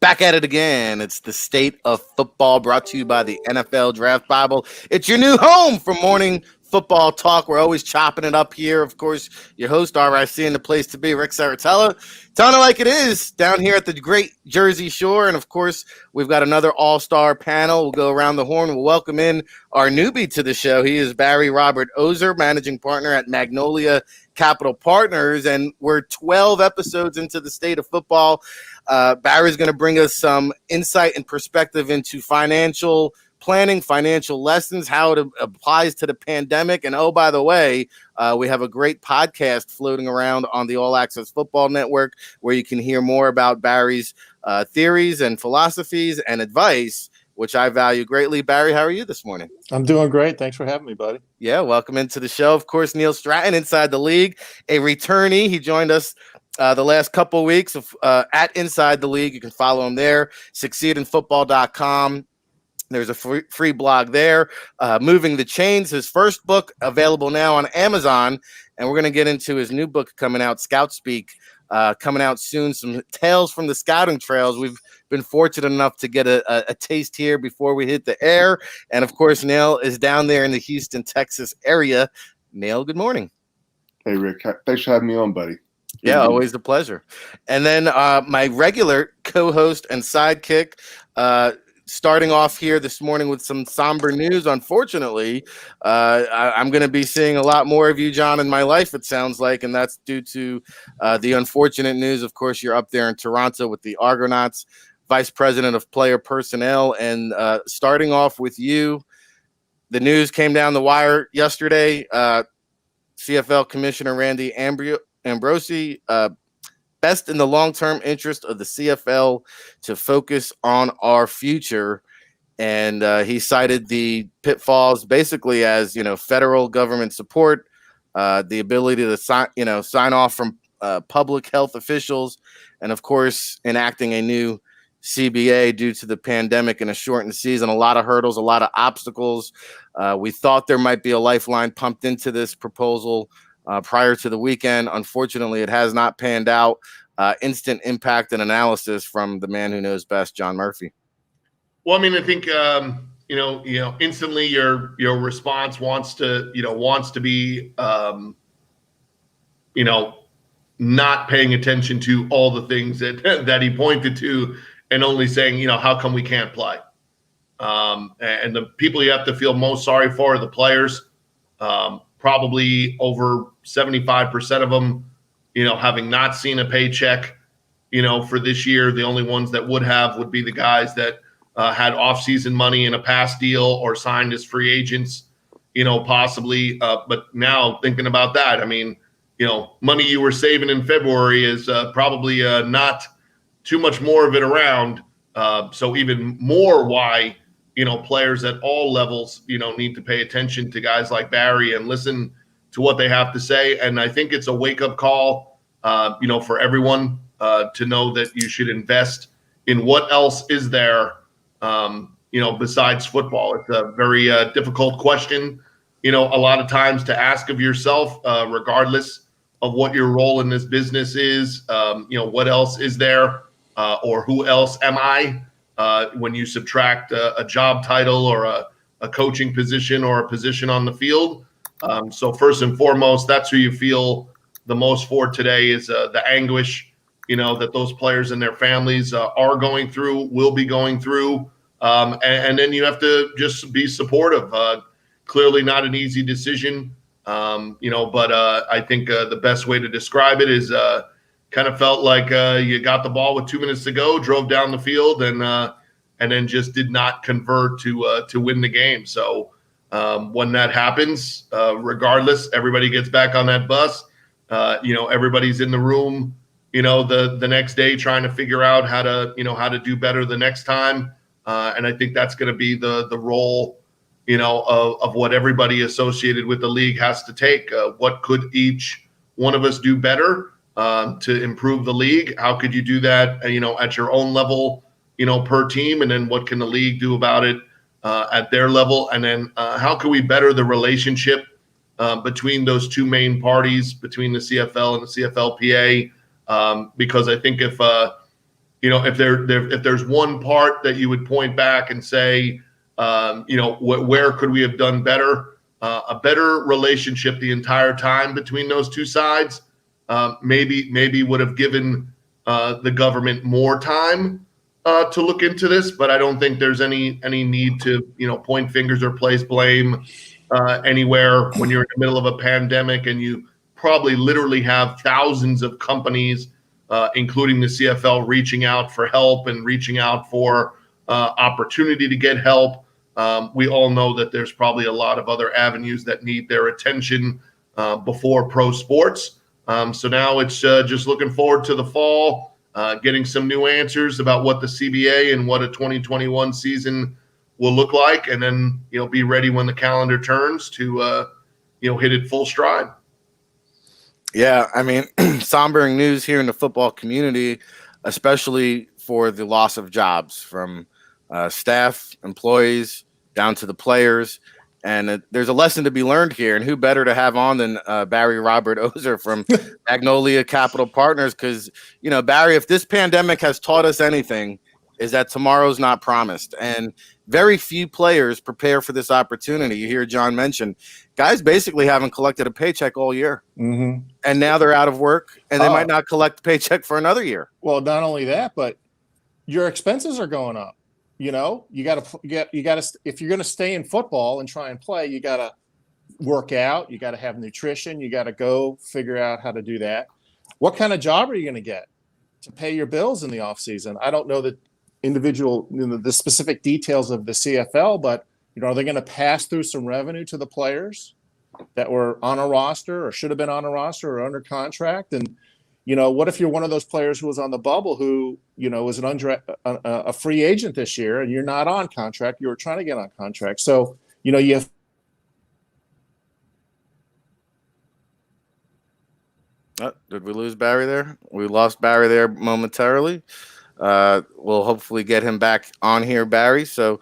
Back at it again. It's the State of Football brought to you by the NFL Draft Bible. It's your new home for morning football talk. We're always chopping it up here. Of course, your host, RIC, and the place to be, Rick Saratella. Telling it like it is down here at the great Jersey Shore. And of course, we've got another all-star panel. We'll go around the horn. We'll welcome in our newbie to the show. He is Barry Robert Ozer, managing partner at Magnolia Capital Partners. And we're 12 episodes into the State of Football. Barry's going to bring us some insight and perspective into financial planning, financial lessons, how it applies to the pandemic. And oh, by the way, we have a great podcast floating around on the All Access Football Network where you can hear more about Barry's theories and philosophies and advice, which I value greatly. Barry, how are you this morning? I'm doing great. Thanks for having me, buddy. Yeah, welcome into the show. Of course, Neil Stratton, Inside the League, a returnee. He joined us the last couple of weeks at Inside the League. You can follow him there, succeedinfootball.com. There's a free blog there. Moving the Chains, his first book, available now on Amazon. And we're going to get into his new book coming out, Scout Speak, coming out soon. Some tales from the scouting trails. We've been fortunate enough to get a taste here before we hit the air. And, of course, Neil is down there in the Houston, Texas area. Neil, good morning. Hey, Rick. Thanks for having me on, buddy. Yeah, always a pleasure. And then my regular co-host and sidekick, starting off here this morning with some somber news. Unfortunately, I'm going to be seeing a lot more of you, John, in my life, it sounds like, and that's due to the unfortunate news. Of course, you're up there in Toronto with the Argonauts, Vice President of Player Personnel. And starting off with you, the news came down the wire yesterday. CFL Commissioner Randy Ambrosie, best in the long-term interest of the CFL to focus on our future. And he cited the pitfalls basically as, federal government support, the ability to sign off from public health officials, and of course, enacting a new CBA due to the pandemic and a shortened season. A lot of hurdles, a lot of obstacles. We thought there might be a lifeline pumped into this proposal prior to the weekend. Unfortunately, it has not panned out. Instant impact and analysis from the man who knows best, John Murphy. Well, I mean, I think instantly your response wants to be not paying attention to all the things that he pointed to and only saying, how come we can't play? And the people you have to feel most sorry for are the players. Probably over 75% of them, having not seen a paycheck, for this year. The only ones that would be the guys that had off-season money in a past deal or signed as free agents, possibly. But now thinking about that, I mean, money you were saving in February is probably not too much more of it around. So even more why players at all levels, need to pay attention to guys like Barry and listen to what they have to say. And I think it's a wake-up call, for everyone to know that you should invest in what else is there, besides football. It's a very difficult question, a lot of times to ask of yourself, regardless of what your role in this business is. What else is there, or who else am I? When you subtract a job title or a coaching position or a position on the field. So first and foremost, that's who you feel the most for today is the anguish, that those players and their families are going through, will be going through. And then you have to just be supportive. Clearly not an easy decision, but I think the best way to describe it is kind of felt like you got the ball with 2 minutes to go, drove down the field, and then just did not convert to win the game. So when that happens, regardless, everybody gets back on that bus. Everybody's in the room, the next day trying to figure out how to do better the next time. And I think that's going to be the role, of what everybody associated with the league has to take. What could each one of us do better to improve the league? How could you do that, at your own level, per team? And then what can the league do about it at their level? And then how can we better the relationship between those two main parties, between the CFL and the CFLPA? Because I think if if there's one part that you would point back and say, where could we have done better? A better relationship the entire time between those two sides, maybe would have given the government more time to look into this. But I don't think there's any need to point fingers or place blame anywhere when you're in the middle of a pandemic and you probably literally have thousands of companies, including the CFL, reaching out for help and reaching out for opportunity to get help. We all know that there's probably a lot of other avenues that need their attention before pro sports. So now it's just looking forward to the fall, getting some new answers about what the CBA and what a 2021 season will look like, and then be ready when the calendar turns to hit it full stride. Yeah, I mean, sombering news here in the football community, especially for the loss of jobs from staff, employees, down to the players. And there's a lesson to be learned here. And who better to have on than Barry Robert Ozer from Magnolia Capital Partners? Because, Barry, if this pandemic has taught us anything, is that tomorrow's not promised. And very few players prepare for this opportunity. You hear John mention guys basically haven't collected a paycheck all year. Mm-hmm. And now they're out of work and they might not collect a paycheck for another year. Well, not only that, but your expenses are going up. You got to, if you're going to stay in football and try and play, you got to work out, you got to have nutrition, you got to go figure out how to do that. What kind of job are you going to get to pay your bills in the off season? I don't know the individual, the specific details of the CFL, but are they going to pass through some revenue to the players that were on a roster or should have been on a roster or under contract? And what if you're one of those players who was on the bubble who, was a free agent this year and you're not on contract, you were trying to get on contract. So, you have. Did we lose Barry there? We lost Barry there momentarily. We'll hopefully get him back on here, Barry. So,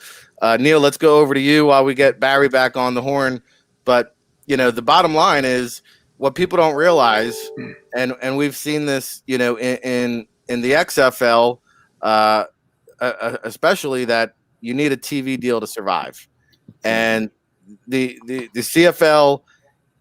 Neil, let's go over to you while we get Barry back on the horn. But, the bottom line is what people don't realize, and we've seen this, in the XFL, especially, that you need a TV deal to survive. And the CFL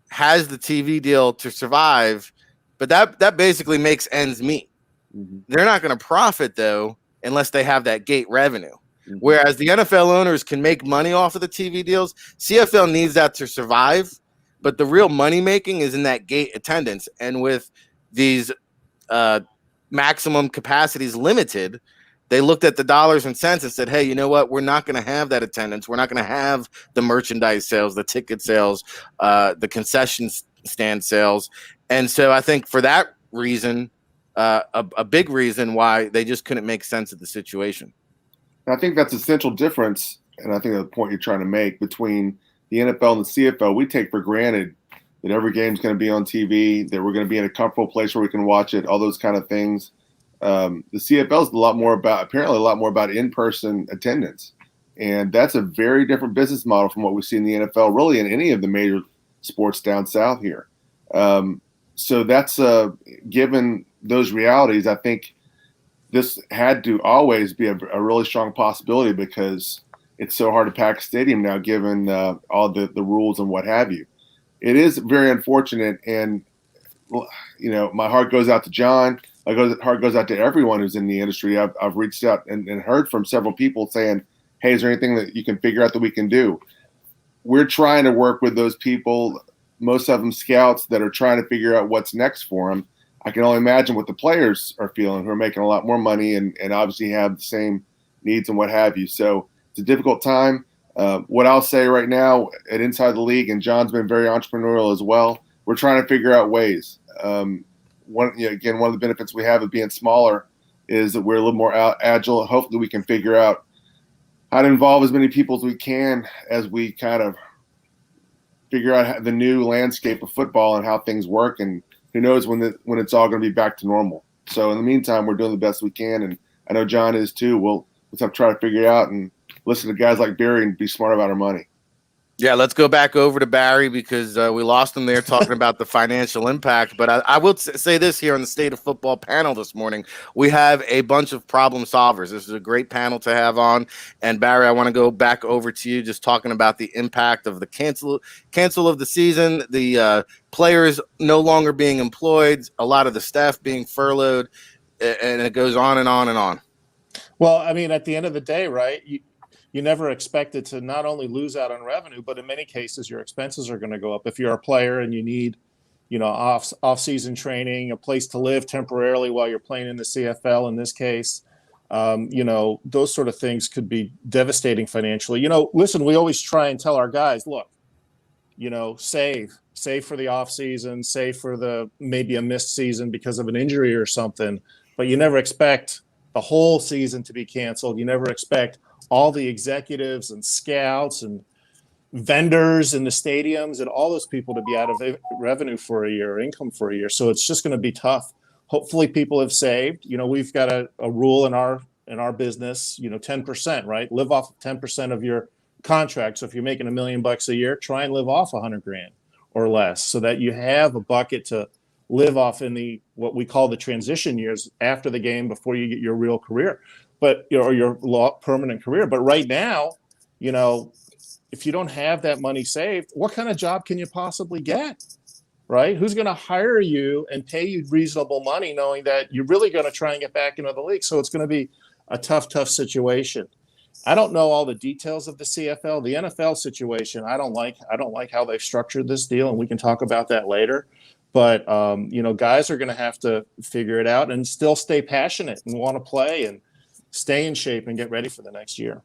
has the TV deal to survive, but that basically makes ends meet. Mm-hmm. They're not going to profit, though, unless they have that gate revenue. Mm-hmm. Whereas the NFL owners can make money off of the TV deals, CFL needs that to survive. But the real money making is in that gate attendance. And with these maximum capacities limited, they looked at the dollars and cents and said, hey, you know what? We're not going to have that attendance. We're not going to have the merchandise sales, the ticket sales, the concession stand sales. And so I think for that reason, a big reason why they just couldn't make sense of the situation. I think that's a central difference, and I think the point you're trying to make between the NFL and the CFL. We take for granted that every game's going to be on TV, that we're going to be in a comfortable place where we can watch it, all those kind of things. The CFL is apparently a lot more about in-person attendance, and that's a very different business model from what we see in the NFL, really in any of the major sports down south here. So that's given those realities, I think this had to always be a really strong possibility because it's so hard to pack a stadium now, given all the rules and what have you. It is very unfortunate, and my heart goes out to John. My heart goes out to everyone who's in the industry. I've reached out and heard from several people saying, "Hey, is there anything that you can figure out that we can do?" We're trying to work with those people, most of them scouts that are trying to figure out what's next for them. I can only imagine what the players are feeling, who are making a lot more money and obviously have the same needs and what have you. So it's a difficult time. What I'll say right now at Inside the League, and John's been very entrepreneurial as well, we're trying to figure out ways. One of the benefits we have of being smaller is that we're a little more agile. Hopefully we can figure out how to involve as many people as we can as we kind of figure out the new landscape of football and how things work, and who knows when it's all going to be back to normal. So in the meantime, we're doing the best we can, and I know John is too. Let's try to figure it out and listen to guys like Barry and be smart about our money. Yeah, let's go back over to Barry because we lost him there talking about the financial impact. But I will say this here on the State of Football panel this morning. We have a bunch of problem solvers. This is a great panel to have on. And Barry, I want to go back over to you just talking about the impact of the cancel of the season, the players no longer being employed, a lot of the staff being furloughed, and it goes on and on and on. Well, I mean, at the end of the day, right, you never expected to not only lose out on revenue, but in many cases, your expenses are going to go up. If you're a player and you need, off-season training, a place to live temporarily while you're playing in the CFL, in this case, those sort of things could be devastating financially. Listen, we always try and tell our guys, look, save for the off-season, save for maybe a missed season because of an injury or something, but you never expect the whole season to be canceled. You never expect all the executives and scouts and vendors in the stadiums and all those people to be out of revenue for a year, income for a year. So it's just going to be tough. Hopefully people have saved. We've got a rule in our business, 10%, right? Live off 10% of your contract. So if you're making $1 million a year, try and live off $100,000 or less so that you have a bucket to live off in what we call the transition years after the game before you get your real career. But or your permanent career. But right now, if you don't have that money saved, what kind of job can you possibly get? Right? Who's going to hire you and pay you reasonable money, knowing that you're really going to try and get back into the league? So it's going to be a tough situation. I don't know all the details of the CFL, the NFL situation. I don't like how they've structured this deal, and we can talk about that later. But guys are going to have to figure it out and still stay passionate and want to play and stay in shape and get ready for the next year.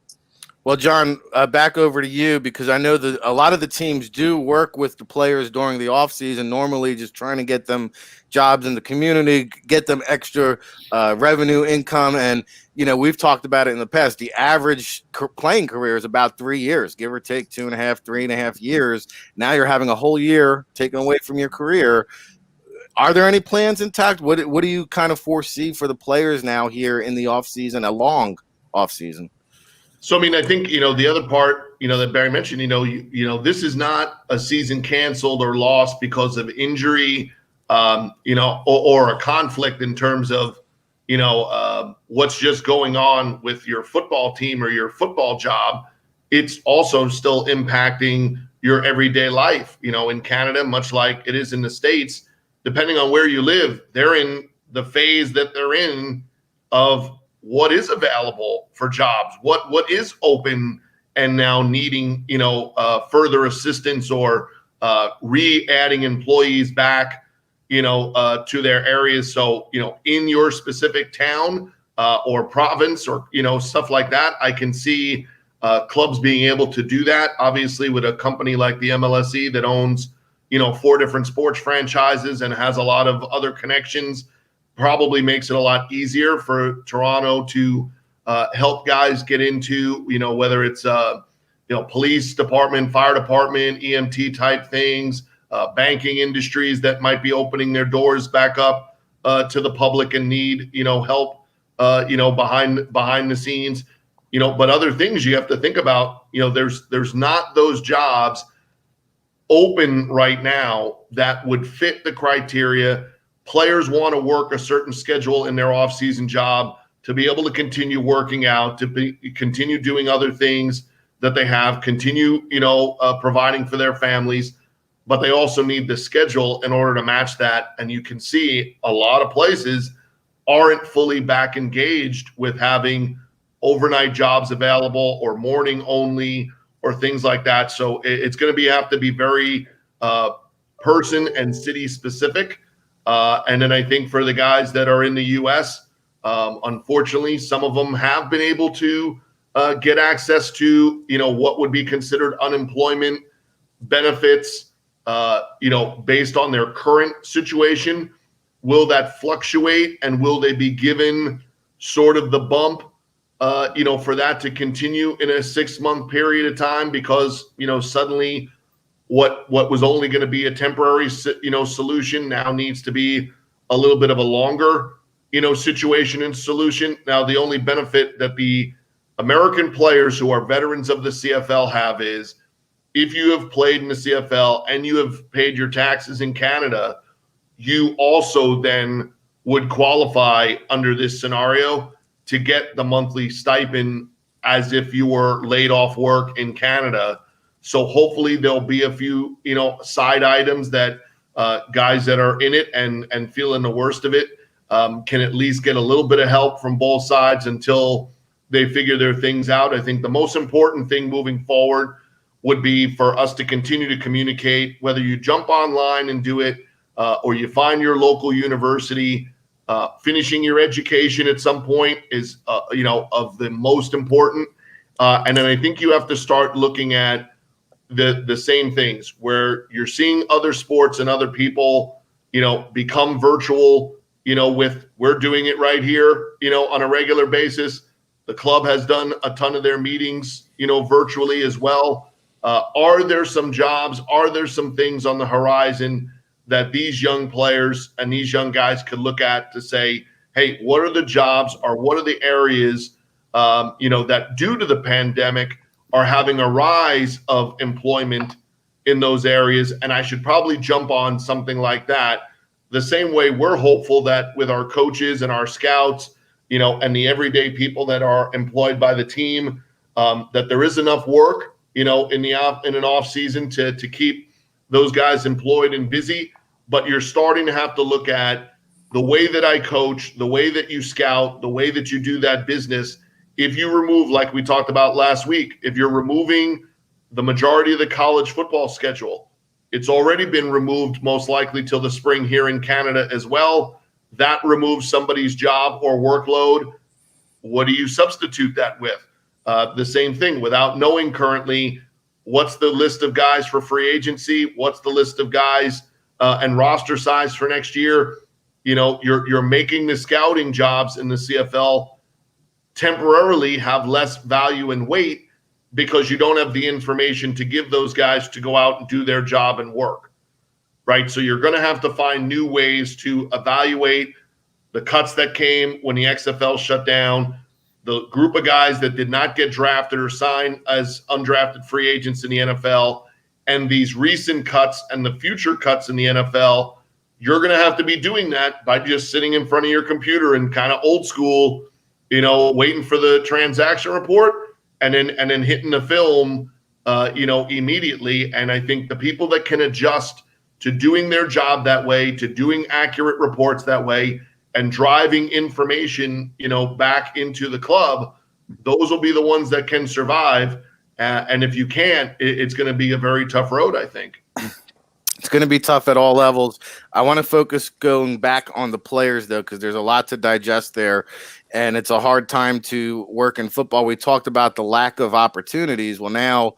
Well, John, back over to you, because I know that a lot of the teams do work with the players during the offseason, normally just trying to get them jobs in the community, get them extra revenue income. And, we've talked about it in the past. The average playing career is about 3 years, give or take 2.5, 3.5 years. Now you're having a whole year taken away from your career. Are there any plans intact? What do you kind of foresee for the players now here in the offseason, a long offseason? So, I think, the other part, that Barry mentioned, this is not a season canceled or lost because of injury, or a conflict in terms of, what's just going on with your football team or your football job. It's also still impacting your everyday life, in Canada, much like it is in the States. Depending on where you live, they're in the phase that they're in of what is available for jobs, what is open and now needing, further assistance or re-adding employees back, to their areas. So, in your specific town or province or, stuff like that, I can see clubs being able to do that. Obviously, with a company like the MLSE that owns 4 different sports franchises and has a lot of other connections, probably makes it a lot easier for Toronto to help guys get into, whether it's, police department, fire department, EMT type things, banking industries that might be opening their doors back up to the public and need, help, behind the scenes, but other things you have to think about, there's not those jobs open right now that would fit the criteria. Players want to work a certain schedule in their offseason job to be able to continue working out, to continue doing other things that they have, continue, providing for their families, but they also need the schedule in order to match that. And you can see a lot of places aren't fully back engaged with having overnight jobs available or morning only or things like that. So it's going to have to be very person and city specific. And then I think for the guys that are in the U.S., unfortunately, some of them have been able to get access to, what would be considered unemployment benefits, based on their current situation. Will that fluctuate, and will they be given sort of the bump, for that to continue in a 6-month period of time? Because, suddenly what was only going to be a temporary, solution now needs to be a little bit of a longer, situation and solution. Now, the only benefit that the American players who are veterans of the CFL have is if you have played in the CFL and you have paid your taxes in Canada, you also then would qualify under this scenario to get the monthly stipend as if you were laid off work in Canada. So hopefully there'll be a few, side items that guys that are in it and feeling the worst of it can at least get a little bit of help from both sides until they figure their things out. I think the most important thing moving forward would be for us to continue to communicate, whether you jump online and do it or you find your local university. Finishing your education at some point is, of the most important. And then I think you have to start looking at the same things where you're seeing other sports and other people, become virtual, with we're doing it right here, on a regular basis. The club has done a ton of their meetings, virtually as well. Are there some jobs? Are there some things on the horizon that these young players and these young guys could look at to say, hey, what are the jobs or what are the areas, that due to the pandemic are having a rise of employment in those areas? And I should probably jump on something like that. The same way we're hopeful that with our coaches and our scouts, and the everyday people that are employed by the team, that there is enough work, in an off season to keep those guys employed and busy. But you're starting to have to look at the way that I coach, the way that you scout, the way that you do that business. If you remove, like we talked about last week, if you're removing the majority of the college football schedule, it's already been removed most likely till the spring here in Canada as well. That removes somebody's job or workload. What do you substitute that with? The same thing, without knowing currently what's the list of guys for free agency, what's the list of guys and roster size for next year. You're making the scouting jobs in the CFL temporarily have less value and weight because you don't have the information to give those guys to go out and do their job and work, right? So you're going to have to find new ways to evaluate the cuts that came when the XFL shut down, the group of guys that did not get drafted or signed as undrafted free agents in the NFL, and these recent cuts and the future cuts in the NFL. You're going to have to be doing that by just sitting in front of your computer and kind of old school, waiting for the transaction report and then hitting the film, immediately. And I think the people that can adjust to doing their job that way, to doing accurate reports that way, and driving information, back into the club, those will be the ones that can survive. And if you can't, it's going to be a very tough road, I think. It's going to be tough at all levels. I want to focus going back on the players, though, because there's a lot to digest there, and it's a hard time to work in football. We talked about the lack of opportunities. Well, now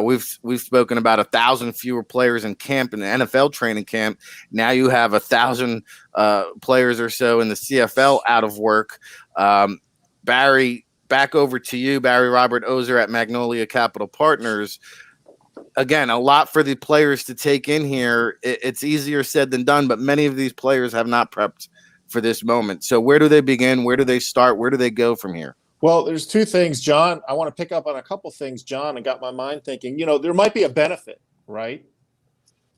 we've spoken about 1,000 fewer players in camp in the NFL training camp. Now you have 1,000 players or so in the CFL out of work. Barry, back over to you, Barry Robert Ozer at Magnolia Capital Partners. Again, a lot for the players to take in here. It's easier said than done, but many of these players have not prepped for this moment. So where do they begin? Where do they start? Where do they go from here? Well, there's two things, John. I want to pick up on a couple things, John, and got my mind thinking, there might be a benefit, right?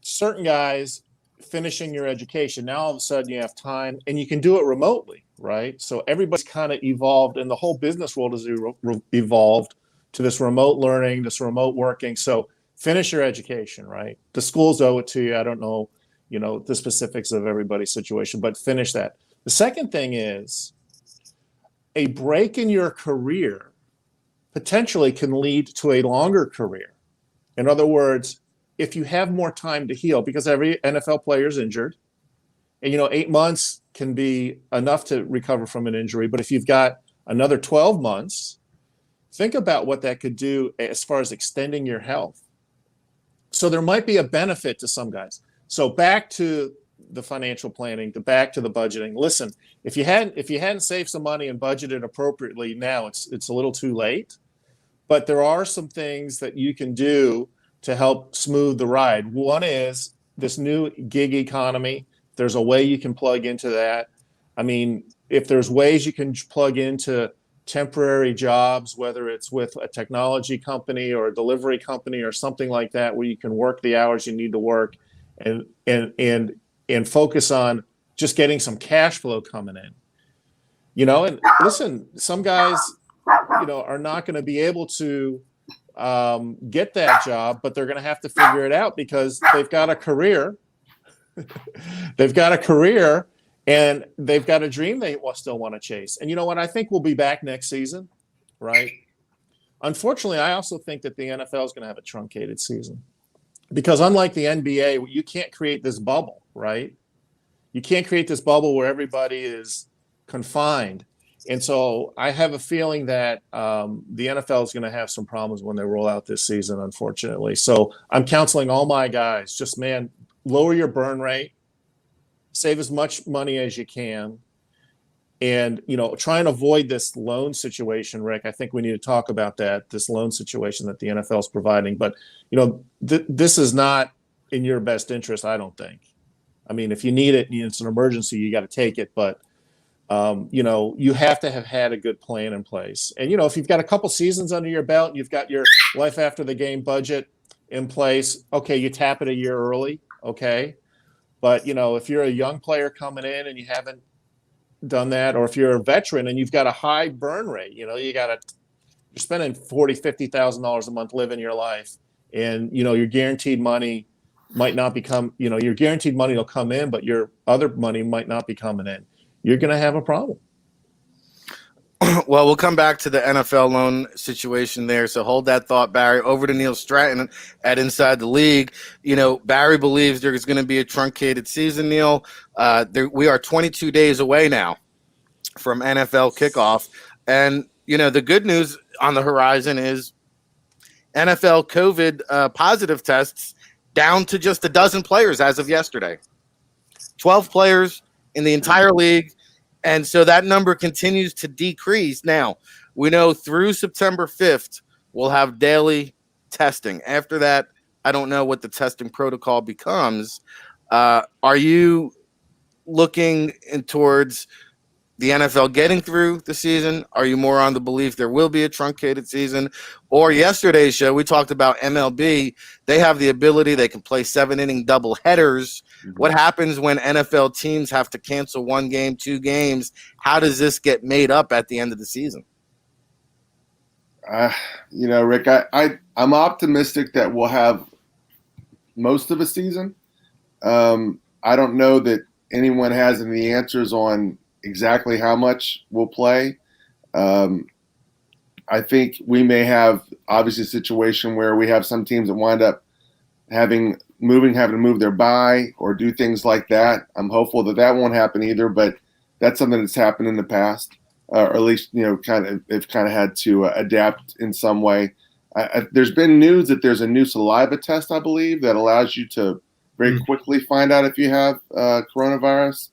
Certain guys finishing your education, now all of a sudden you have time and you can do it remotely, right? So everybody's kind of evolved, and the whole business world has evolved to this remote learning, this remote working. So finish your education, right? The schools owe it to you. I don't know, the specifics of everybody's situation, but finish that. The second thing is a break in your career potentially can lead to a longer career. In other words, if you have more time to heal, because every NFL player is injured, and 8 months can be enough to recover from an injury, but if you've got another 12 months, think about what that could do as far as extending your health. So there might be a benefit to some guys. So back to the financial planning, back to the budgeting. Listen, if you hadn't saved some money and budgeted appropriately, now it's a little too late. But there are some things that you can do to help smooth the ride. One is this new gig economy. There's a way you can plug into that. I mean, if there's ways you can plug into temporary jobs, whether it's with a technology company or a delivery company or something like that, where you can work the hours you need to work and focus on just getting some cash flow coming in. And listen, some guys, are not going to be able to get that job, but they're going to have to figure it out because they've got a career. They've got a career and they've got a dream they still want to chase. And you know what? I think we'll be back next season, right? Unfortunately, I also think that the NFL is going to have a truncated season because unlike the NBA, you can't create this bubble, right? You can't create this bubble where everybody is confined. And so I have a feeling that the NFL is going to have some problems when they roll out this season, unfortunately. So I'm counseling all my guys, just, man, lower your burn rate, save as much money as you can, and, try and avoid this loan situation, Rick. I think we need to talk about that, this loan situation that the NFL is providing. But, this is not in your best interest, I don't think. I mean, if you need it, it's an emergency, you got to take it. But you have to have had a good plan in place. And, if you've got a couple seasons under your belt, you've got your life after the game budget in place, okay, you tap it a year early, okay. But, if you're a young player coming in and you haven't done that, or if you're a veteran and you've got a high burn rate, you're spending $40,000, $50,000 a month living your life, and, your guaranteed money might not become, your guaranteed money will come in, but your other money might not be coming in. You're going to have a problem. Well, we'll come back to the NFL loan situation there. So hold that thought, Barry. Over to Neil Stratton at Inside the League. Barry believes there's going to be a truncated season, Neil. We are 22 days away now from NFL kickoff. And, the good news on the horizon is NFL COVID positive tests down to just a dozen players as of yesterday. 12 players in the entire league. And so that number continues to decrease. Now, we know through September 5th, we'll have daily testing. After that, I don't know what the testing protocol becomes. Are you looking towards the NFL getting through the season? Are you more on the belief there will be a truncated season? Or yesterday's show, we talked about MLB. They have the ability, they can play 7-inning double headers. Mm-hmm. What happens when NFL teams have to cancel one game, two games? How does this get made up at the end of the season? Rick, I'm optimistic that we'll have most of a season. I don't know that anyone has any answers on exactly how much we'll play. I think we may have obviously a situation where we have some teams that wind up having to move their bye or do things like that. I'm hopeful that won't happen either, but that's something that's happened in the past, or at least, they've kind of had to adapt in some way. There's been news that there's a new saliva test, I believe, that allows you to very quickly find out if you have coronavirus.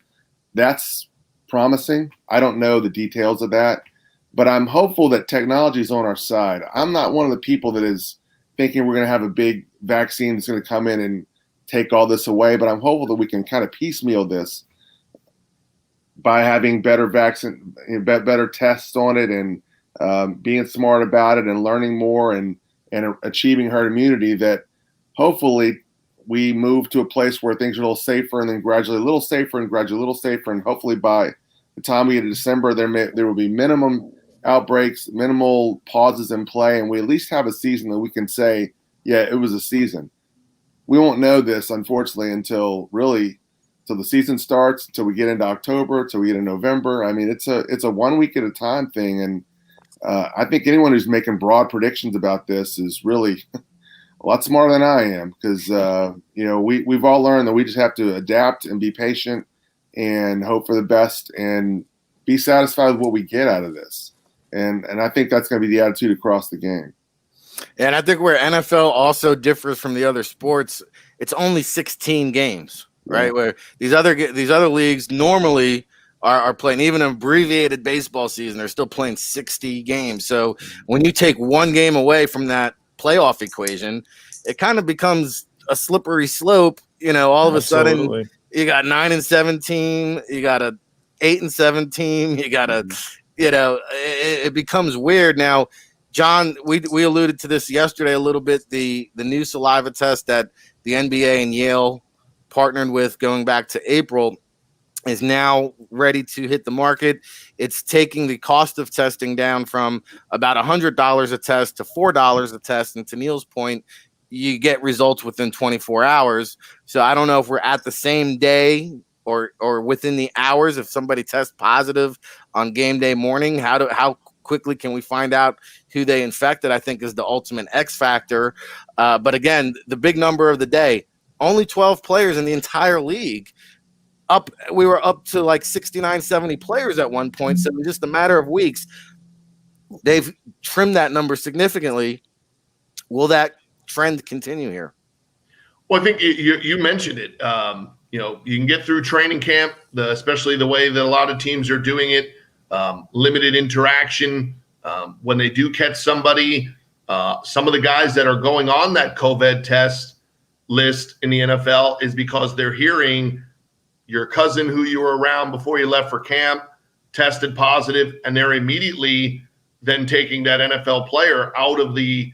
That's promising. I don't know the details of that, but I'm hopeful that technology is on our side. I'm not one of the people that is thinking we're going to have a big vaccine that's going to come in and take all this away, but I'm hopeful that we can kind of piecemeal this by having better tests on it, and being smart about it, and learning more, and achieving herd immunity, that hopefully we move to a place where things are a little safer, and then gradually a little safer, and gradually a little safer. And hopefully by the time we get to December, there will be minimum outbreaks, minimal pauses in play, and we at least have a season that we can say, yeah, it was a season. We won't know this, unfortunately, until the season starts, until we get into October, until we get into November. I mean, it's a 1 week at a time thing. And I think anyone who's making broad predictions about this is really a lot smarter than I am, because we've all learned that we just have to adapt and be patient and hope for the best and be satisfied with what we get out of this. And I think that's going to be the attitude across the game. And I think where NFL also differs from the other sports, it's only 16 games, right? Yeah. Where these other leagues normally are playing even an abbreviated baseball season. They're still playing 60 games. So when you take one game away from that playoff equation, it kind of becomes a slippery slope. All of a sudden you got 9-7 team, you got a 8-7 team, you got a it becomes weird now. John, we alluded to this yesterday a little bit. The new saliva test that the NBA and Yale partnered with going back to April is now ready to hit the market. It's taking the cost of testing down from about $100 a test to $4 a test. And to Neil's point, you get results within 24 hours. So I don't know if we're at the same day or within the hours. If somebody tests positive on game day morning, how quickly can we find out who they infected? I think is the ultimate X factor. But again, the big number of the day, only 12 players in the entire league. We were up to like 69, 70 players at one point. So in just a matter of weeks, they've trimmed that number significantly. Will that trend continue here? Well, I think you mentioned it. You can get through training camp, especially the way that a lot of teams are doing it, limited interaction. When they do catch somebody, some of the guys that are going on that COVID test list in the NFL is because they're hearing your cousin who you were around before you left for camp tested positive, and they're immediately then taking that NFL player out of the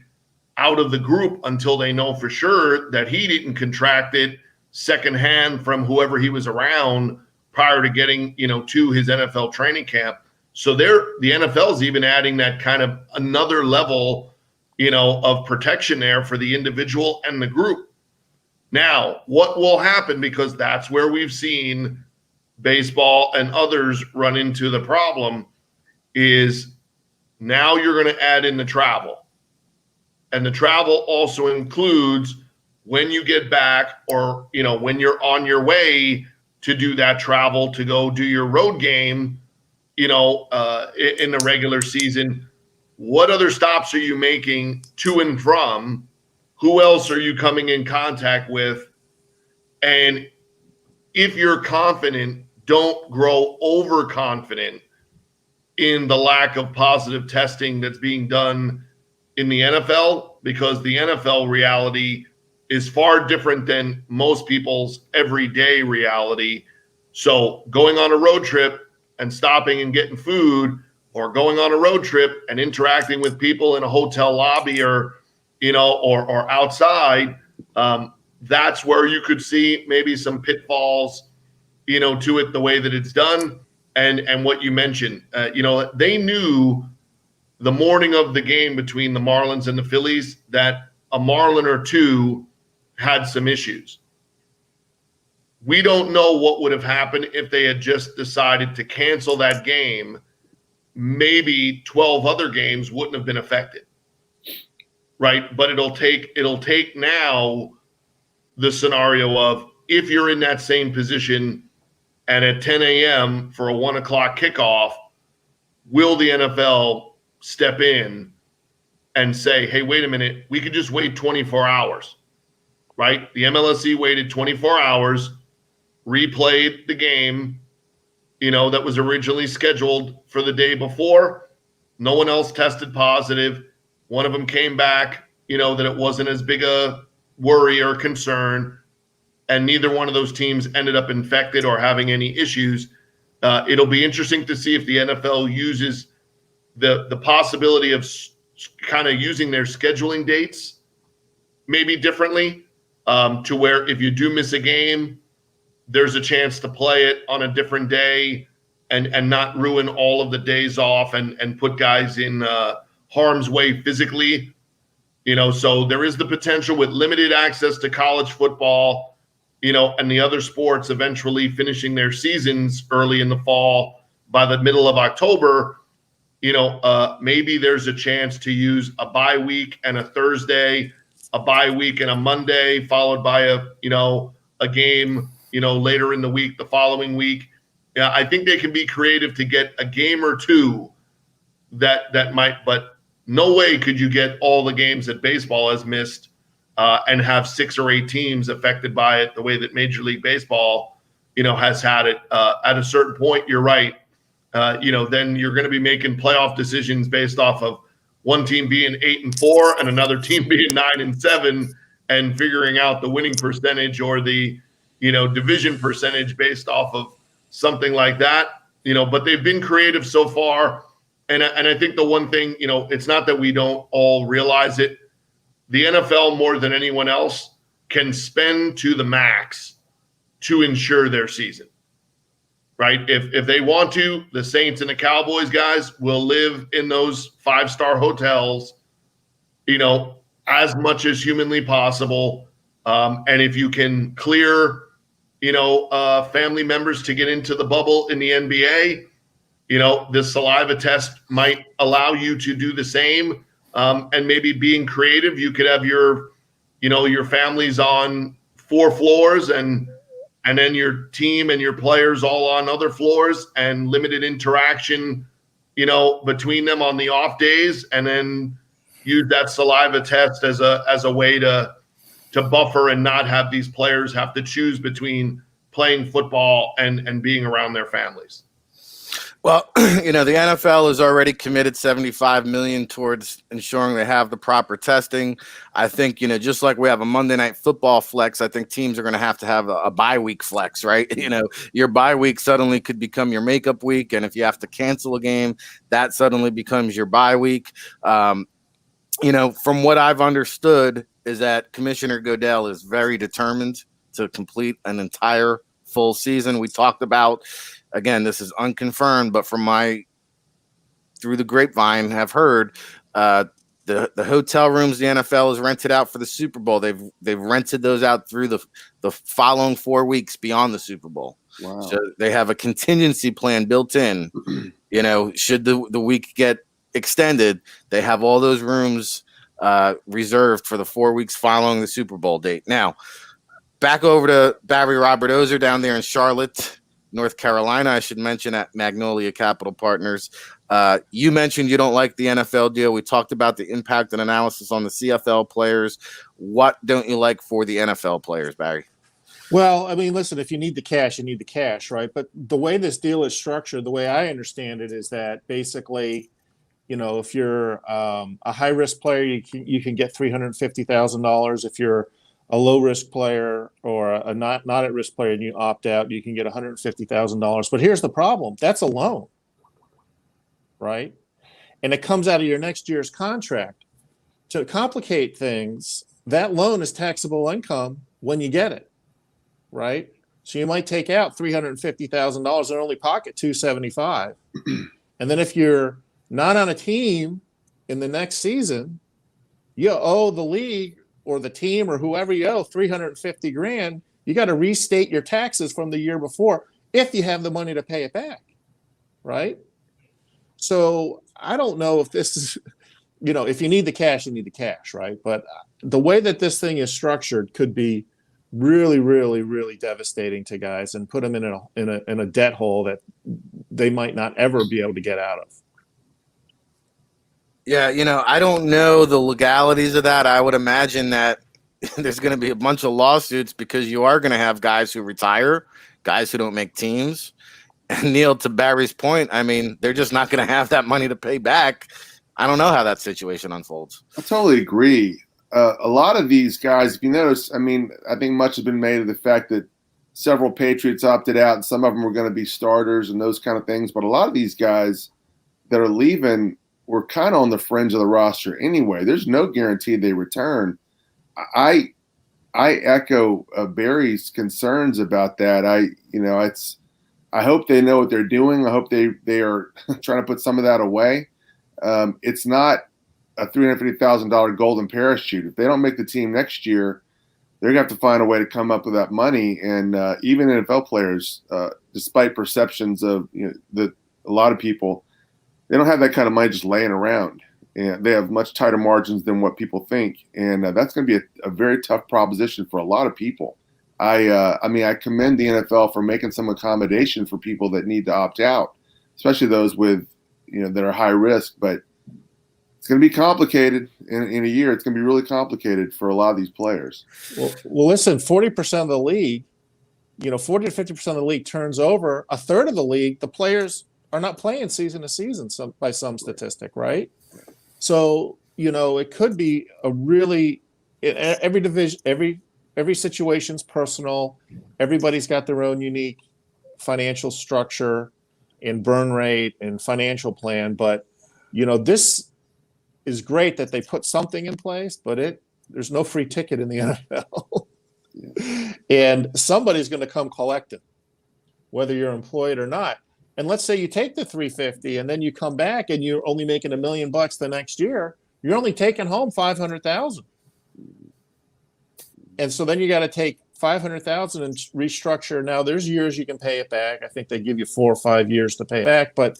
group until they know for sure that he didn't contract it secondhand from whoever he was around prior to getting, to his NFL training camp. So the NFL is even adding that kind of another level, of protection there for the individual and the group. Now, what will happen, because that's where we've seen baseball and others run into the problem, is now you're going to add in the travel. And the travel also includes when you get back or, when you're on your way to do that travel to go do your road game, in the regular season. What other stops are you making to and from? Who else are you coming in contact with? And if you're confident, don't grow overconfident in the lack of positive testing that's being done in the NFL, because the NFL reality is far different than most people's everyday reality. So going on a road trip and stopping and getting food, or going on a road trip and interacting with people in a hotel lobby or outside, that's where you could see maybe some pitfalls, to it, the way that it's done. And what you mentioned, they knew the morning of the game between the Marlins and the Phillies that a Marlin or two had some issues. We don't know what would have happened if they had just decided to cancel that game. Maybe 12 other games wouldn't have been affected. Right. But it'll take now the scenario of, if you're in that same position and at 10 a.m. for a 1 o'clock kickoff, will the NFL step in and say, hey, wait a minute, we could just wait 24 hours, right? The MLSE waited 24 hours, replayed the game, that was originally scheduled for the day before. No one else tested positive. One of them came back, that it wasn't as big a worry or concern, and neither one of those teams ended up infected or having any issues. It'll be interesting to see if the NFL uses the possibility of kind of using their scheduling dates maybe differently, to where if you do miss a game, there's a chance to play it on a different day and not ruin all of the days off and put guys in harm's way physically. So there is the potential with limited access to college football, and the other sports eventually finishing their seasons early in the fall by the middle of October, maybe there's a chance to use a bye week and a Thursday, a bye week and a Monday, followed by a game, later in the week, the following week. Yeah, I think they can be creative to get a game or two that might, but no way could you get all the games that baseball has missed and have 6 or 8 teams affected by it the way that Major League Baseball, has had it. At a certain point, you're right. Then you're going to be making playoff decisions based off of one team being 8-4 and another team being 9-7, and figuring out the winning percentage or the, division percentage based off of something like that. But they've been creative so far. And I think the one thing, it's not that we don't all realize it. The NFL, more than anyone else, can spend to the max to ensure their season, right? If they want to, the Saints and the Cowboys guys will live in those 5-star hotels, as much as humanly possible. And if you can clear, family members to get into the bubble in the NBA, this saliva test might allow you to do the same. And maybe being creative, you could have your families on 4 floors and then your team and your players all on other floors, and limited interaction, between them on the off days, and then use that saliva test as a way to buffer and not have these players have to choose between playing football and being around their families. Well, the NFL has already committed $75 million towards ensuring they have the proper testing. I think, just like we have a Monday Night Football flex, I think teams are going to have a bye week flex, right? Your bye week suddenly could become your makeup week. And if you have to cancel a game, that suddenly becomes your bye week. From what I've understood is that Commissioner Goodell is very determined to complete an entire full season. We talked about, again, this is unconfirmed, but through the grapevine, have heard the hotel rooms the NFL has rented out for the Super Bowl. They've rented those out through the following 4 weeks beyond the Super Bowl. Wow. So they have a contingency plan built in. Should the week get extended, they have all those rooms reserved for the 4 weeks following the Super Bowl date. Now, back over to Barry Robert Ozer down there in Charlotte, North Carolina. I should mention at Magnolia Capital Partners. You mentioned you don't like the NFL deal. We talked about the impact and analysis on the CFL players. What don't you like for the NFL players, Barry? Well, I mean, listen, if you need the cash, you need the cash, right? But the way this deal is structured, the way I understand it, is that basically, if you're a high-risk player, you can get $350,000. If you're a low-risk player or a not at-risk player and you opt out, you can get $150,000. But here's the problem. That's a loan, right? And it comes out of your next year's contract. To complicate things, that loan is taxable income when you get it, right? So you might take out $350,000 and only pocket $275,000. And then if you're not on a team in the next season, you owe the league or the team or whoever you owe $350,000. You got to restate your taxes from the year before if you have the money to pay it back, right? So I don't know if this is, if you need the cash, you need the cash, right? But the way that this thing is structured could be really, really, really devastating to guys and put them in a debt hole that they might not ever be able to get out of. Yeah, I don't know the legalities of that. I would imagine that there's going to be a bunch of lawsuits because you are going to have guys who retire, guys who don't make teams. And Neil, to Barry's point, I mean, they're just not going to have that money to pay back. I don't know how that situation unfolds. I totally agree. A lot of these guys, if you notice, I mean, I think much has been made of the fact that several Patriots opted out and some of them were going to be starters and those kind of things. But a lot of these guys that are leaving were kind of on the fringe of the roster anyway. There's no guarantee they return. I echo Barry's concerns about that. I hope they know what they're doing. I hope they are trying to put some of that away. It's not a $350,000 golden parachute. If they don't make the team next year, they're going to have to find a way to come up with that money. And even NFL players, despite perceptions of that a lot of people, they don't have that kind of money just laying around. And they have much tighter margins than what people think. And that's going to be a very tough proposition for a lot of people. I commend the NFL for making some accommodation for people that need to opt out, especially those with, that are high risk. But it's going to be complicated in a year. It's going to be really complicated for a lot of these players. Well, listen, 40% of the league, 40 to 50% of the league turns over. A third of the league, the players are not playing season to season by some statistic, right? So, it could be a really every division, every situation's personal. Everybody's got their own unique financial structure and burn rate and financial plan. But This is great that they put something in place, but there's no free ticket in the NFL. And somebody's going to come collect it, whether you're employed or not. And let's say you take the 350 and then you come back and you're only making $1 million the next year. You're only taking home 500,000. And so then you got to take 500,000 and restructure. Now there's years you can pay it back. I think they give you 4 or 5 years to pay it back, but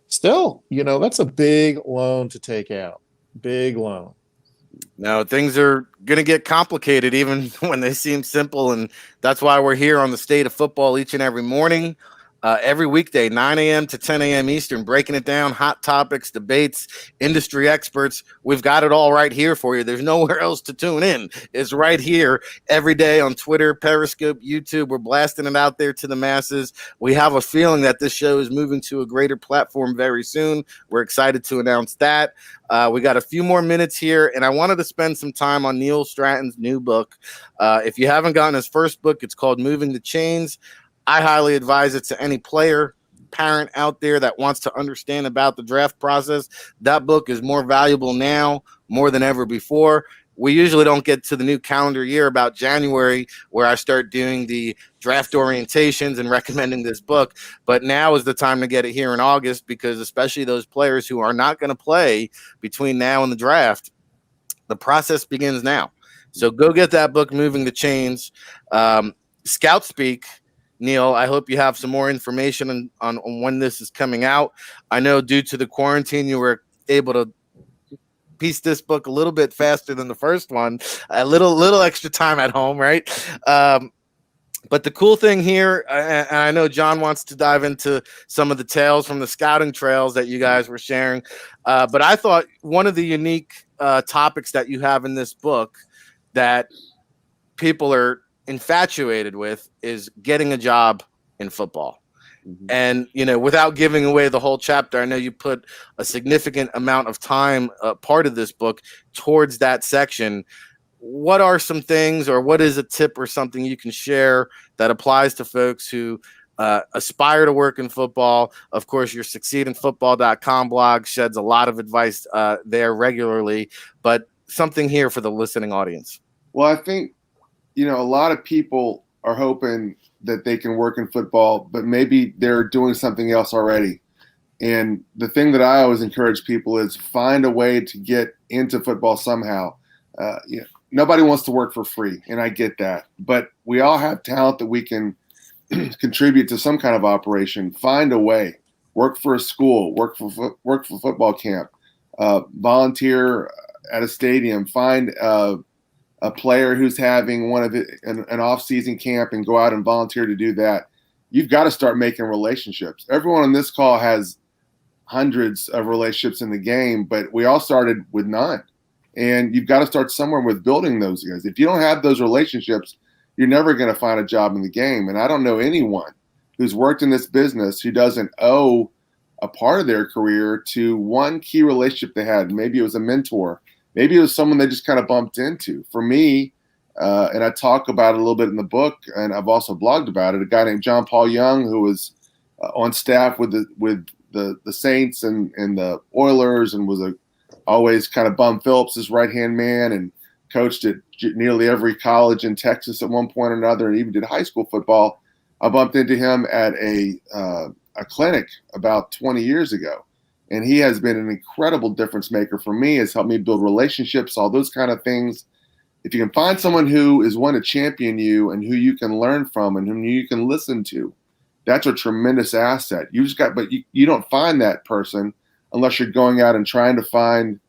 still, that's a big loan to take out. Big loan. Now things are going to get complicated even when they seem simple. And that's why we're here on the State of Football each and every morning. Every weekday, 9 a.m. to 10 a.m. Eastern, breaking it down, hot topics, debates, industry experts. We've got it all right here for you. There's nowhere else to tune in. It's right here every day on Twitter, Periscope, YouTube. We're blasting it out there to the masses. We have a feeling that this show is moving to a greater platform very soon. We're excited to announce that. We got a few more minutes here, and I wanted to spend some time on Neil Stratton's new book. If you haven't gotten his first book, it's called Moving the Chains. I highly advise it to any player, parent out there that wants to understand about the draft process. That book is more valuable now, more than ever before. We usually don't get to the new calendar year about January, where I start doing the draft orientations and recommending this book. But now is the time to get it here in August, because especially those players who are not going to play between now and the draft, the process begins now. So go get that book, Moving the Chains. Scout Speak. Neil, I hope you have some more information on when this is coming out. I know due to the quarantine, you were able to piece this book a little bit faster than the first one, a little extra time at home, right? But the cool thing here, and I know John wants to dive into some of the tales from the scouting trails that you guys were sharing, but I thought one of the unique topics that you have in this book that people are infatuated with is getting a job in football. Mm-hmm. And, without giving away the whole chapter, I know you put a significant amount of time, part of this book, towards that section. What are some things, or what is a tip or something you can share that applies to folks who aspire to work in football? Of course, your succeedinfootball.com blog sheds a lot of advice there regularly, but something here for the listening audience. Well, I think a lot of people are hoping that they can work in football, but maybe they're doing something else already. And the thing that I always encourage people is find a way to get into football somehow. Nobody wants to work for free, and I get that. But we all have talent that we can contribute to some kind of operation. Find a way. Work for a school. Work for football camp. Volunteer at a stadium. Find a player who's having an off-season camp and go out and volunteer to do that. You've got to start making relationships. Everyone on this call has hundreds of relationships in the game, but we all started with none. And you've got to start somewhere with building those guys. If you don't have those relationships, you're never going to find a job in the game. And I don't know anyone who's worked in this business who doesn't owe a part of their career to one key relationship they had. Maybe it was a mentor. Maybe it was someone they just kind of bumped into. For me, and I talk about it a little bit in the book, and I've also blogged about it, a guy named John Paul Young, who was on staff with the Saints and the Oilers, and was always kind of Bum Phillips' right-hand man, and coached at nearly every college in Texas at one point or another, and even did high school football. I bumped into him at a clinic about 20 years ago. And he has been an incredible difference maker for me. Has helped me build relationships, all those kind of things. If you can find someone who is one to champion you and who you can learn from and whom you can listen to, that's a tremendous asset. But you don't find that person unless you're going out and trying to find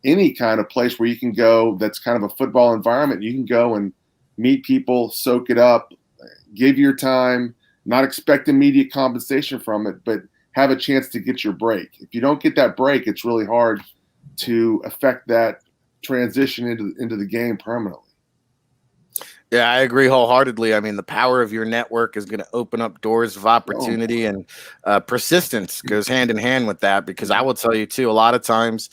any kind of place where you can go that's kind of a football environment. You can go and meet people, soak it up, give your time, not expect immediate compensation from it, but have a chance to get your break. If you don't get that break, it's really hard to affect that transition into the game permanently. Yeah, I agree wholeheartedly. I mean, the power of your network is going to open up doors of opportunity, and persistence goes hand in hand with that, because I will tell you too, a lot of times,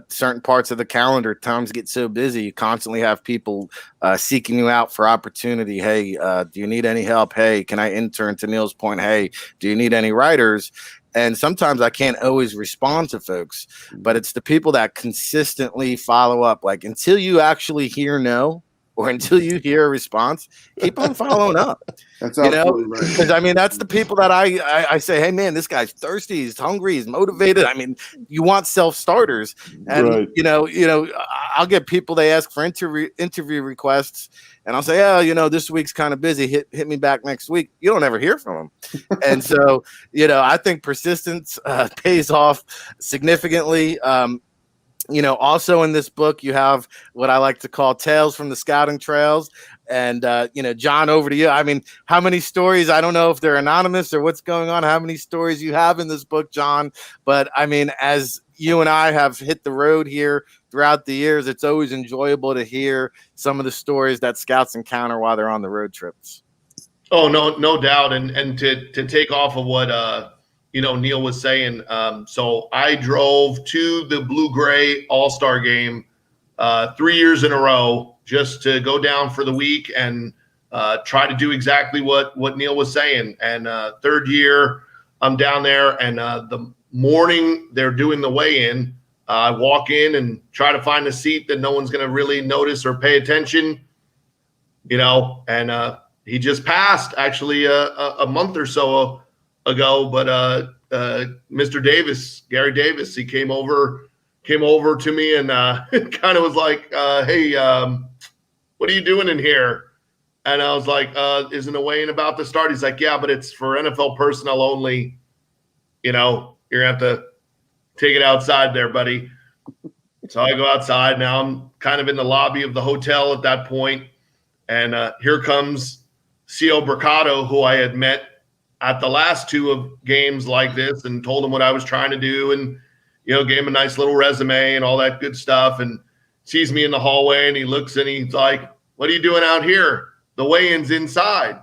certain parts of the calendar, times get so busy, you constantly have people seeking you out for opportunity. Hey, do you need any help? Hey, can I intern? To Neil's point, hey, do you need any writers? And sometimes I can't always respond to folks, but it's the people that consistently follow up. Like until you actually hear no, or until you hear a response, keep on following up. That's absolutely right. Because I mean, that's the people that I say, hey man, this guy's thirsty, he's hungry, he's motivated. I mean, you want self-starters, and Right. I'll get people, they ask for interview requests, and I'll say, oh, this week's kind of busy. Hit me back next week. You don't ever hear from them, and so I think persistence pays off significantly. Also in this book, you have what I like to call tales from the scouting trails. And, John, over to you. I mean, how many stories? I don't know if they're anonymous or what's going on, how many stories you have in this book, John. But I mean, as you and I have hit the road here throughout the years, it's always enjoyable to hear some of the stories that scouts encounter while they're on the road trips. Oh, no doubt. And to take off of what, Neil was saying. So I drove to the Blue-Gray All-Star game 3 years in a row just to go down for the week and try to do exactly what Neil was saying. And third year, I'm down there, and the morning they're doing the weigh-in, I walk in and try to find a seat that no one's going to really notice or pay attention, and he just passed actually a month or so ago, but Mr. Davis, Gary Davis, he came over to me and kind of was like, hey, what are you doing in here? And I was like, isn't a weigh-in about to start? He's like, yeah, but it's for NFL personnel only. You're gonna have to take it outside there, buddy. So I go outside. Now I'm kind of in the lobby of the hotel at that point, and here comes C.O. Bricado, who I had met at the last two of games like this, and told him what I was trying to do, and gave him a nice little resume and all that good stuff, and sees me in the hallway, and he looks and he's like, what are you doing out here? The weigh-in's inside.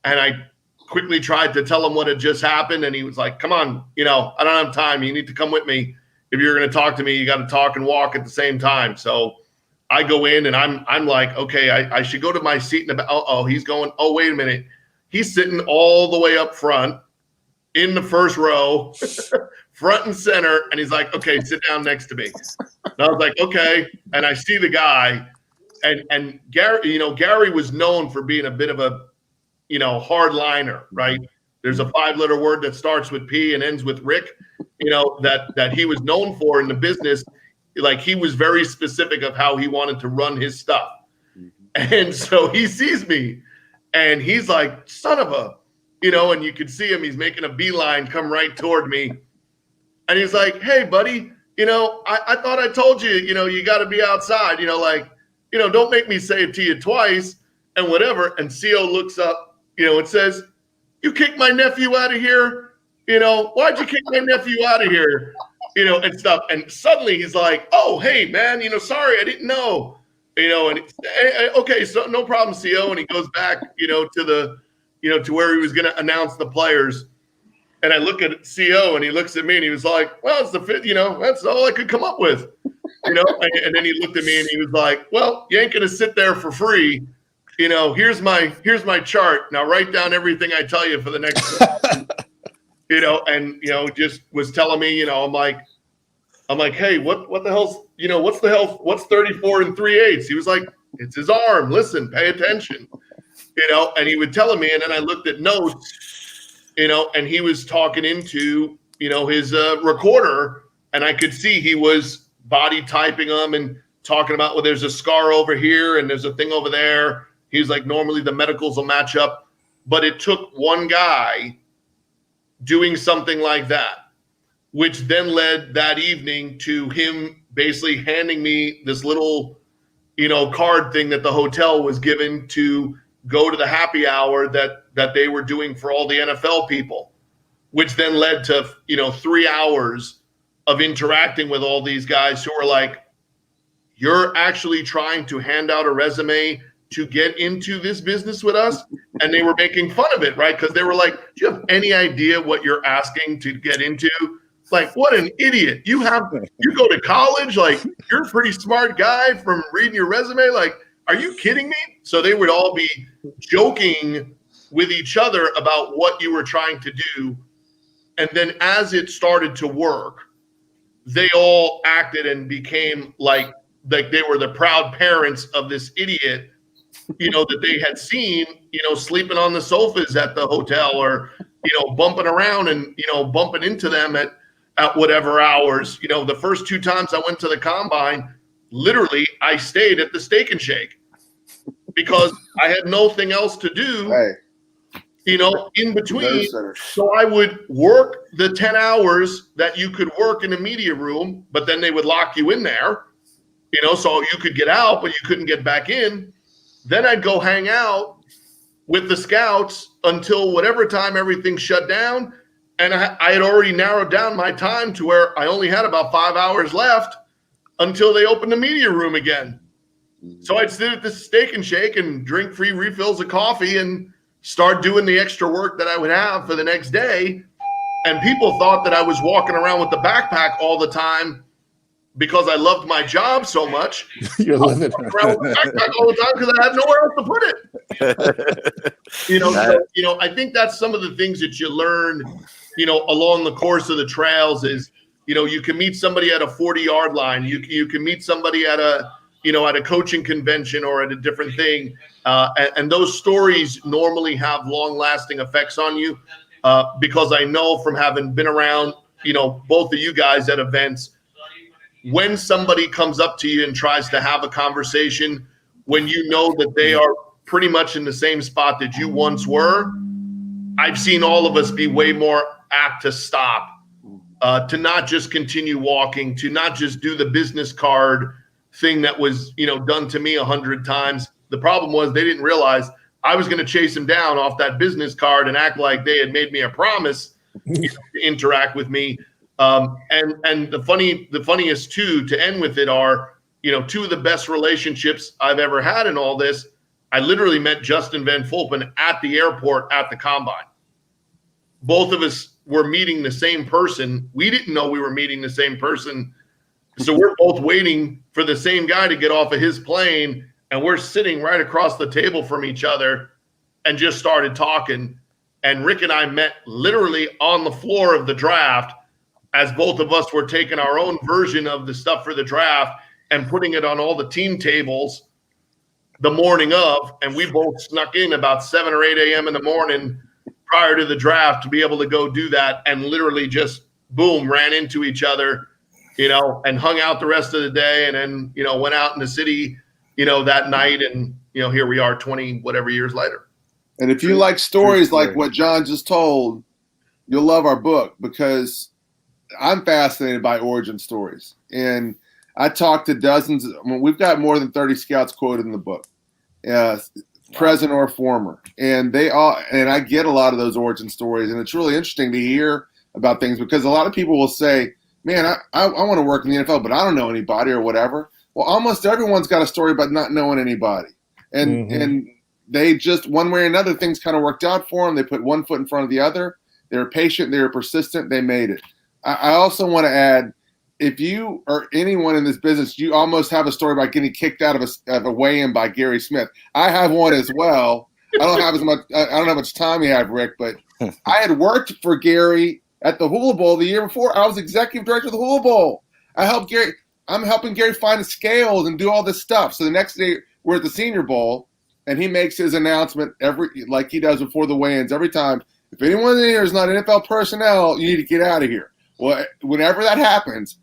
And I quickly tried to tell him what had just happened, and he was like, come on, I don't have time. You need to come with me. If you're going to talk to me, you got to talk and walk at the same time. So I go in, and I'm like, okay, I should go to my seat in the he's going, wait a minute. He's sitting all the way up front in the first row, front and center. And he's like, okay, sit down next to me. And I was like, okay. And I see the guy, and Gary, Gary was known for being a bit of a, hard liner, right? There's a 5-letter word that starts with P and ends with Rick, that he was known for in the business. Like, he was very specific of how he wanted to run his stuff. And so he sees me, and he's like, son of a, and you could see him, he's making a beeline, come right toward me. And he's like, hey, buddy, I thought I told you, you got to be outside, don't make me say it to you twice and whatever. And CO looks up, it says, you kicked my nephew out of here. Why'd you kick my nephew out of here? And stuff. And suddenly he's like, oh, hey, man, sorry, I didn't know, and okay, so no problem, CO. And he goes back, to the, to where he was going to announce the players. And I look at CO, and he looks at me, and he was like, well, it's the fit, that's all I could come up with, and then he looked at me, and he was like, well, you ain't going to sit there for free. Here's my chart. Now write down everything I tell you for the next, and, just was telling me, I'm like, hey, what the hell's, what's 34 3/8? He was like, it's his arm. Listen, pay attention, and he would tell me, and then I looked at notes, and he was talking into, his recorder, and I could see he was body typing them and talking about, well, there's a scar over here and there's a thing over there. He was like, normally the medicals will match up, but it took one guy doing something like that, which then led that evening to him basically handing me this little, card thing that the hotel was given to go to the happy hour that they were doing for all the NFL people, which then led to, 3 hours of interacting with all these guys who are like, you're actually trying to hand out a resume to get into this business with us? And they were making fun of it, right? Because they were like, do you have any idea what you're asking to get into? Like, what an idiot. You go to college, like, you're a pretty smart guy from reading your resume. Like, are you kidding me? So they would all be joking with each other about what you were trying to do And then as it started to work, they all acted and became like they were the proud parents of this idiot, that they had seen, sleeping on the sofas at the hotel, or, bumping around and, bumping into them at whatever hours. The first 2 times I went to the combine, literally I stayed at the Steak and Shake because I had nothing else to do. Hey. In between. So I would work the 10 hours that you could work in a media room, but then they would lock you in there, so you could get out, but you couldn't get back in. Then I'd go hang out with the scouts until whatever time everything shut down. And I had already narrowed down my time to where I only had about 5 hours left until they opened the media room again. So I'd sit at the Steak and Shake and drink free refills of coffee and start doing the extra work that I would have for the next day. And people thought that I was walking around with the backpack all the time because I loved my job so much. You're living around with the backpack all the time because I had nowhere else to put it. So, I think that's some of the things that you learn, along the course of the trails is, you can meet somebody at a 40-yard line. You can meet somebody at a coaching convention or at a different thing. And those stories normally have long-lasting effects on you because I know from having been around, both of you guys at events, when somebody comes up to you and tries to have a conversation, when you know that they are pretty much in the same spot that you once were, I've seen all of us be way more apt to stop, to not just continue walking, to not just do the business card thing that was, done to me 100 times. The problem was they didn't realize I was going to chase them down off that business card and act like they had made me a promise to interact with me. And the funniest too, to end with it, are, 2 of the best relationships I've ever had in all this. I literally met Justin Van Fulpen at the airport at the combine. Both of us were meeting the same person. We didn't know we were meeting the same person. So we're both waiting for the same guy to get off of his plane, and we're sitting right across the table from each other and just started talking. And Rick and I met literally on the floor of the draft as both of us were taking our own version of the stuff for the draft and putting it on all the team tables the morning of. And we both snuck in about 7 or 8 a.m. in the morning prior to the draft to be able to go do that, and literally just, boom, ran into each other, and hung out the rest of the day, and then, went out in the city, that night. And, here we are 20 whatever years later. And if you like stories like what John just told, you'll love our book, because I'm fascinated by origin stories. And I talked to dozens. We've got more than 30 scouts quoted in the book, present or former. And I get a lot of those origin stories. And it's really interesting to hear about things, because a lot of people will say, man, I want to work in the NFL, but I don't know anybody or whatever. Well, almost everyone's got a story about not knowing anybody. And they just, one way or another, things kind of worked out for them. They put one foot in front of the other. They were patient. They were persistent. They made it. I also want to add, if you or anyone in this business, you almost have a story about getting kicked out of a weigh-in by Gary Smith. I have one as well. I don't have how much time you have, Rick, but I had worked for Gary at the Hula Bowl the year before. I was executive director of the Hula Bowl. I'm helping Gary find the scales and do all this stuff. So the next day we're at the Senior Bowl, and he makes his announcement like he does before the weigh-ins every time. If anyone in here is not NFL personnel, you need to get out of here. Well, whenever that happens,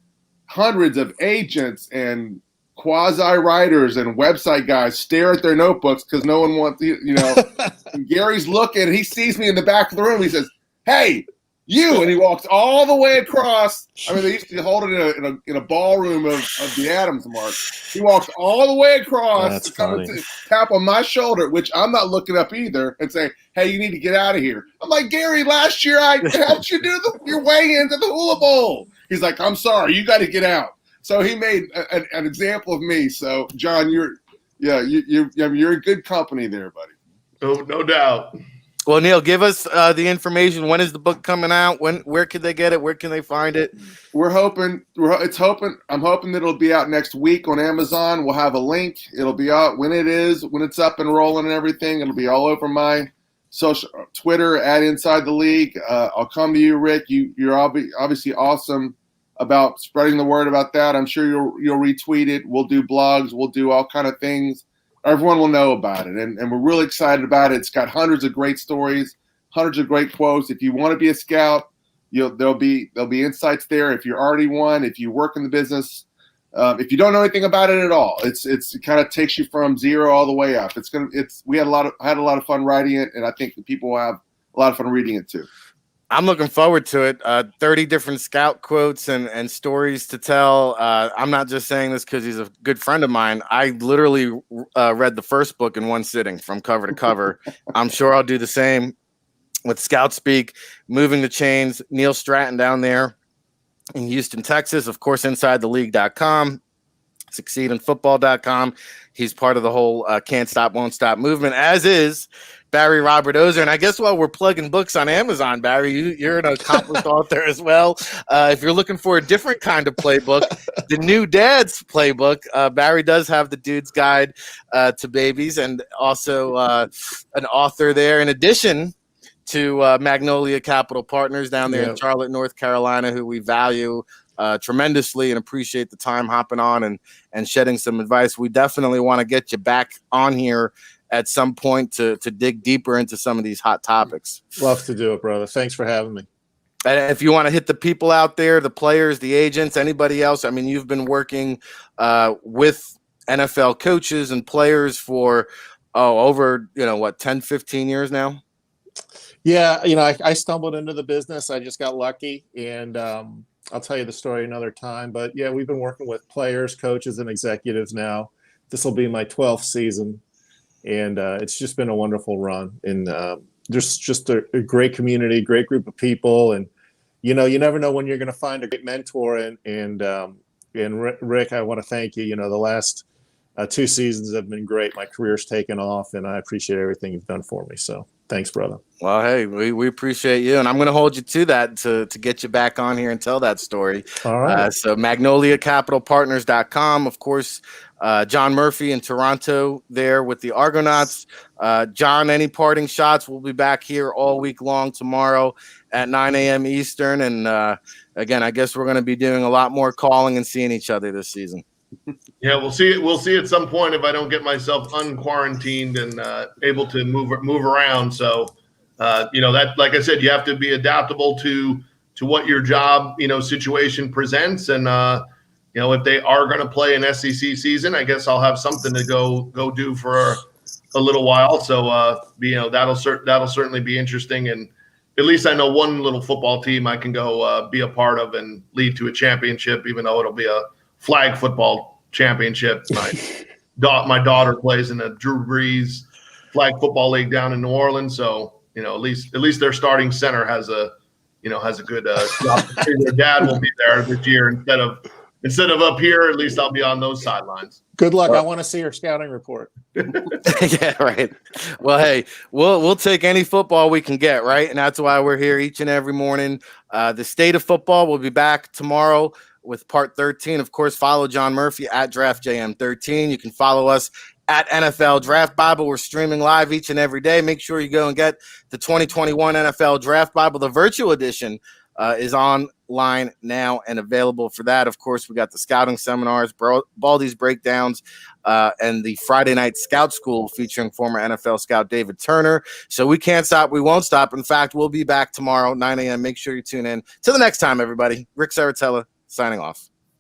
hundreds of agents and quasi-writers and website guys stare at their notebooks because no one wants, and Gary's looking, and he sees me in the back of the room. He says, "Hey, you," and he walks all the way across. I mean, they used to hold it in a ballroom of the Adams Mark. He walks all the way across to come and tap on my shoulder, which I'm not looking up either, and say, "Hey, you need to get out of here." I'm like, "Gary, last year I helped you do your weigh-ins at the Hula Bowl." He's like, "I'm sorry, you got to get out." So he made an example of me. So John, you're in good company there, buddy. Oh, no doubt. Well, Neil, give us the information. When is the book coming out? Where can they get it? Where can they find it? I'm hoping that it'll be out next week on Amazon. We'll have a link. It'll be out when it's up and rolling and everything. It'll be all over my social Twitter at Inside the League. I'll come to you, Rick. You're obviously awesome about spreading the word about that. I'm sure you'll retweet it. We'll do blogs. We'll do all kind of things. Everyone will know about it, and we're really excited about it. It's got hundreds of great stories, hundreds of great quotes. If you want to be a scout, there'll be insights there. If you're already one, if you work in the business, if you don't know anything about it at all, it kind of takes you from zero all the way up. I had a lot of fun writing it, and I think the people will have a lot of fun reading it too. I'm looking forward to it. 30 different scout quotes and stories to tell. I'm not just saying this because he's a good friend of mine. I literally read the first book in one sitting from cover to cover. I'm sure I'll do the same with Scout Speak, Moving the Chains. Neil Stratton down there in Houston, Texas. Of course, InsideTheLeague.com, SucceedInFootball.com. He's part of the whole Can't Stop, Won't Stop movement, as is Barry Robert Ozer. And I guess while we're plugging books on Amazon, Barry, you're an accomplished author as well. If you're looking for a different kind of playbook, the New Dad's Playbook, Barry does have the Dude's Guide to Babies, and also an author there in addition to Magnolia Capital Partners down there in Charlotte, North Carolina, who we value tremendously and appreciate the time hopping on and shedding some advice. We definitely want to get you back on here at some point to dig deeper into some of these hot topics. Love to do it, brother. Thanks for having me. And if you want to hit the people out there, the players, the agents, anybody else, I mean, you've been working with NFL coaches and players for over 10, 15 years now. Yeah, I stumbled into the business. I just got lucky, and I'll tell you the story another time. But yeah, we've been working with players, coaches, and executives now. This will be my 12th season, and it's just been a wonderful run. And there's just a great community, great group of people, and you never know when you're going to find a great mentor. And Rick, I want to thank you. The last 2 seasons have been great. My career's taken off, and I appreciate everything you've done for me. So thanks, brother. Well, hey, we appreciate you, and I'm going to hold you to that to get you back on here and tell that story. All right. So MagnoliaCapitalPartners.com, of course. John Murphy in Toronto there with the Argonauts. John, any parting shots? We'll be back here all week long tomorrow at 9 a.m. Eastern. And again, I guess we're going to be doing a lot more calling and seeing each other this season. Yeah, we'll see. We'll see at some point if I don't get myself unquarantined and able to move around. So, that, like I said, you have to be adaptable to what your job, situation presents. And, if they are going to play an SEC season, I guess I'll have something to go do for a little while. So, that'll certainly be interesting. And at least I know one little football team I can go be a part of and lead to a championship, even though it'll be a flag football championship. My daughter plays in the Drew Brees Flag Football League down in New Orleans, so at least their starting center has a good job. Their dad will be there this year instead of up here. At least I'll be on those sidelines. Good luck. I want to see your scouting report. Yeah, right. Well, hey, we'll take any football we can get, right? And that's why we're here each and every morning. The State of Football will be back tomorrow with part 13. Of course, follow John Murphy at DraftJM13. You can follow us at NFL Draft Bible. We're streaming live each and every day. Make sure you go and get the 2021 NFL Draft Bible. The virtual edition is online now and available for that. Of course, we got the scouting seminars, Baldy's breakdowns, and the Friday night scout school featuring former NFL scout David Turner. So we can't stop. We won't stop. In fact, we'll be back tomorrow, 9 a.m. Make sure you tune in. Till the next time, everybody. Rick Saratella signing off.